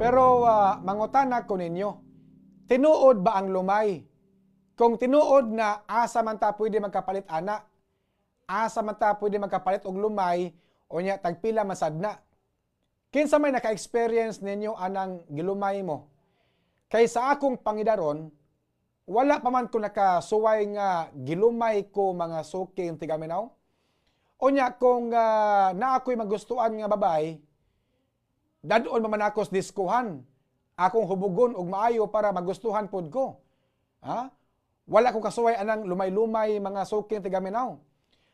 Pero mangutana ko ninyo, tinuod ba ang lumay? Kung tinuod na asa man ta pwede magkapalit ana, asa man ta pwede magkapalit og lumay, o nya tagpila masadna. Kinsa may naka-experience ninyo anang gilumay mo? Kay sa akong pangidaron, wala pa man ko nakasuway nga gilumay ko mga suking tigaminaw. O nya kung na ako'y magustuhan nga babay, dadon man ako sa diskuhan. Akong hubugon og maayo para magustuhan pod ko. Ha? Wala ko kasuway anang lumay-lumay mga suking tigaminaw.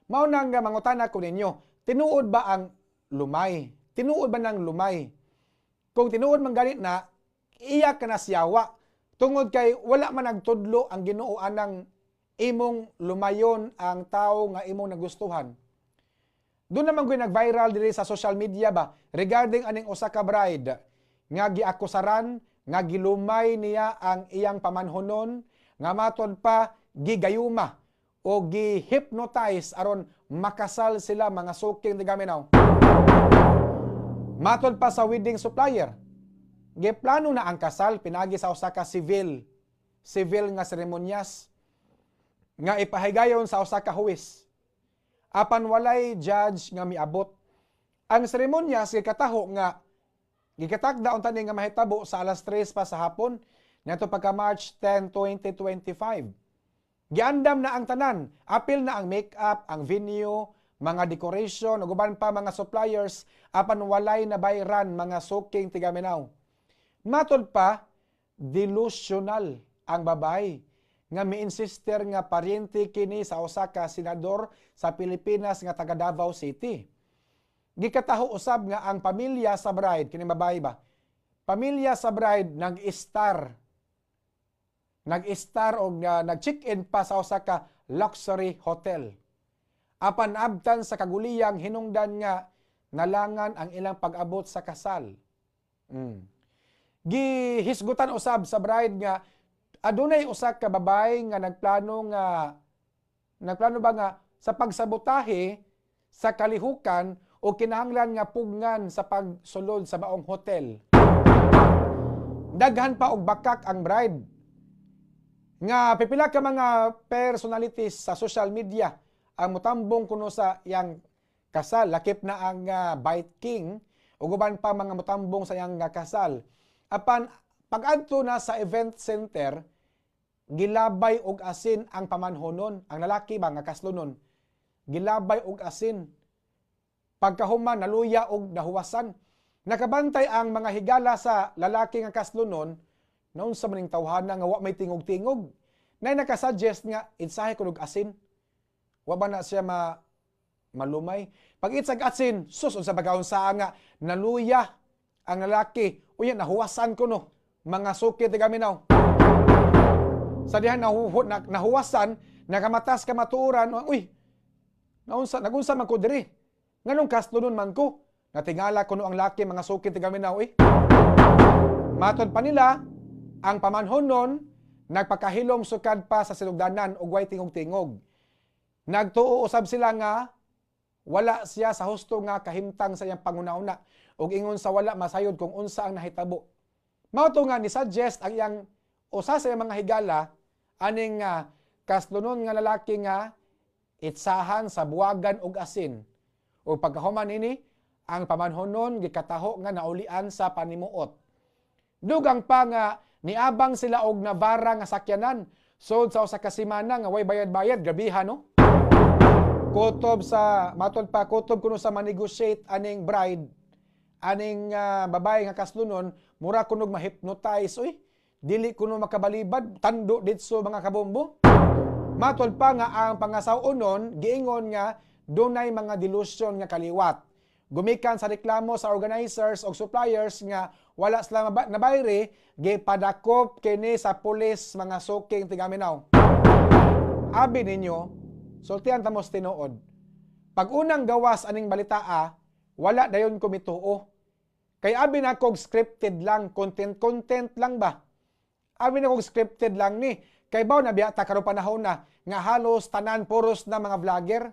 Mao nang mangutana ko ninyo, tinuod ba ang lumay? Tinuod ba ng lumay? Kung tinuod man ganit na, iya ka na siyawa. Tungod kay wala man nagtudlo ang Ginoo anang imong lumayon ang tao nga imong nagustuhan. Doon naman ko'y nag-viral diri sa social media ba regarding aning usa ka bride nga giakusaran nga gilumay niya ang iyang pamanhonon nga matud pa gigayuma o gi-hypnotize aron makasal sila mga suking tigaminaw. Matud pa sa wedding supplier, giplano na ang kasal pinagi sa usa ka civil nga seremonyas nga ipahigayon sa usa ka huwis. Apan walay judge nga miabot. Ang seremonyas gikataho nga gikatakda unta ni nga mahitabo sa alas 3 pa sa hapon ngadto pagka March 10, 2025. Giandam na ang tanan, apil na ang make-up, ang venue, mga decoration, ug uban pa mga suppliers apan walay nabayran mga suking tigaminaw. Matod pa, delusional ang babay nga mi-insister nga paryente kini sa usa ka senador sa Pilipinas nga taga Davao City. Gikataho usab nga ang pamilya sa bride, kini babae ba? Pamilya sa bride nag-star o nag-check-in pa sa usa ka luxury hotel. Apan abtan sa kaguliyang hinungdan nga nalangan ang ilang pag-abot sa kasal. Gihisgutan usab sa bride nga adunay usa ka babae nga nagplano ba nga sa pagsabotahe sa kalihukan o kinahanglan nga pugnan sa pagsulod sa baong hotel. Daghan pa og bakak ang bride nga pipila ka mga personalities sa social media ang mutambong kuno sa yang kasal, lakip na ang Bite King ug uban pa mga mutambong sa yang kasal. Apan pag-adto na sa event center, gilabay og asin ang pamanhonon, ang lalaki ba nga kaslunon. Gilabay og asin. Pagkahuman naluya og nahuwasan. Nakabantay ang mga higala sa lalaki nga kaslunon, noon sa maning tawhana nga wa may tingog-tingog. Nay nakasuggest nga insahe kunog asin. Wa ba na siya malumay? Pag itsag asin, sus unsa pagkaunsa nga naluya ang lalaki. Unya nahuwasan ko no mga suki tigaminaw. Sa dihan nahuwasan, nakamatas ka matuuran, uy, nagunsa man ko diri. Nganong kaslunon man ko? Natingala ko no ang laki mga suki tigaminaw, Matod pa nila, ang pamanhonon, nagpakahilom sukad pa sa sinugdanan ug way tingog-tingog. Nagtuo usab sila nga wala siya sa husto nga kahimtang sa iyang pangunauna ug ingon sa wala masayod kung unsa ang nahitabo. Mao to nga ni suggest ang iyang usa sa iyang mga higala aning kaslunon nga lalaki nga itsahan sa buwagan og asin. O pagkahuman ini ang pamanhonon gikataho nga naulian sa panimuot. Dugang pa nga niabang sila og navara nga sakyanan sud sa usa ka semana nga way bayad-bayad, grabiha no. Kutob kuno sa ma-negotiate aning bride, aning babae nga kaslunon, mura kunog ma-hypnotize, dili kuno makabalibad, tando ditso mga kabombo. Matod pa nga ang pangasawunon, giingon nga dunay mga delusion nga kaliwat. Gumikan sa reklamo sa organizers o suppliers nga wala sila nabayri, gipadakop kini sa pulis mga suking tigaminaw. Abi ninyo, sultihan tamos tinuod. Pag unang gawas aning balitaa, wala dayon ko mituo. Kay abi na kog scripted lang, content lang ba? Abi na kog scripted lang ni. Kay baw na biya ta karon panahon na nga halos tanan puros na mga vlogger.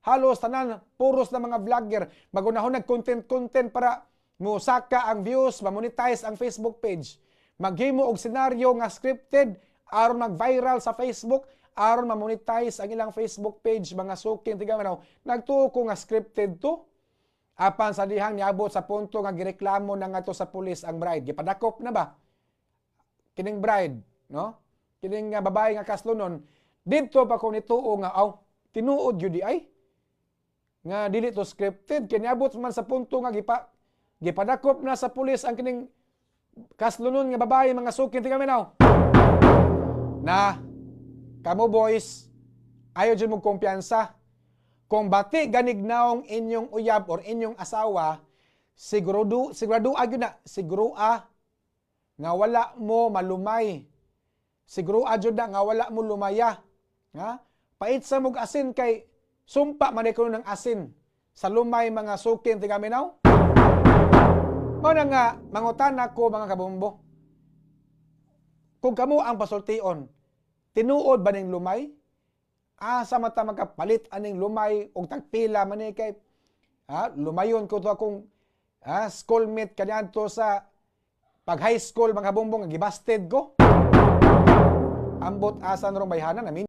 Halos tanan puros na mga vlogger. Magunahon nag content para musaka ang views, ma-monetize ang Facebook page. Maghimo og senaryo nga scripted aron mag-viral sa Facebook, aron ma-monetize ang ilang Facebook page, mga suking tigamanaw. Nagtuo ko nga scripted to. Apan sa dihang niabot sa punto nga gireklamo na nga to sa pulis ang bride. Gipadakop na ba? Kining bride, no? Kining babae nga kaslunon. Dito pa ko nituo nga, tinuod yun di ay. Nga dili to scripted. Kiniabot man sa punto nga gipadakop na sa pulis ang kining kaslunon nga babae, mga suking tigaminaw. Na, kamo boys, ayaw dyan mong kumpiyansa. Kung bati ganignaong inyong uyab or inyong asawa, siguro agyo na, siguro nga wala mo malumay. Siguro agyo na nga wala mo lumaya. Ha? Pait sa mong asin kay sumpa man ko ng asin sa lumay, mga sukin tigaminaw. Muna nga, mangutan ako mga kabumbo. Kung kamo ang pasultion, tinuod ba ning lumay? Sa mata magkapalit aning lumay og tagpila man ni kay lumayon ko to akong schoolmate kanyanto sa pag high school, mga bumbong gibasted ko. Ambot asan rong bayhanan,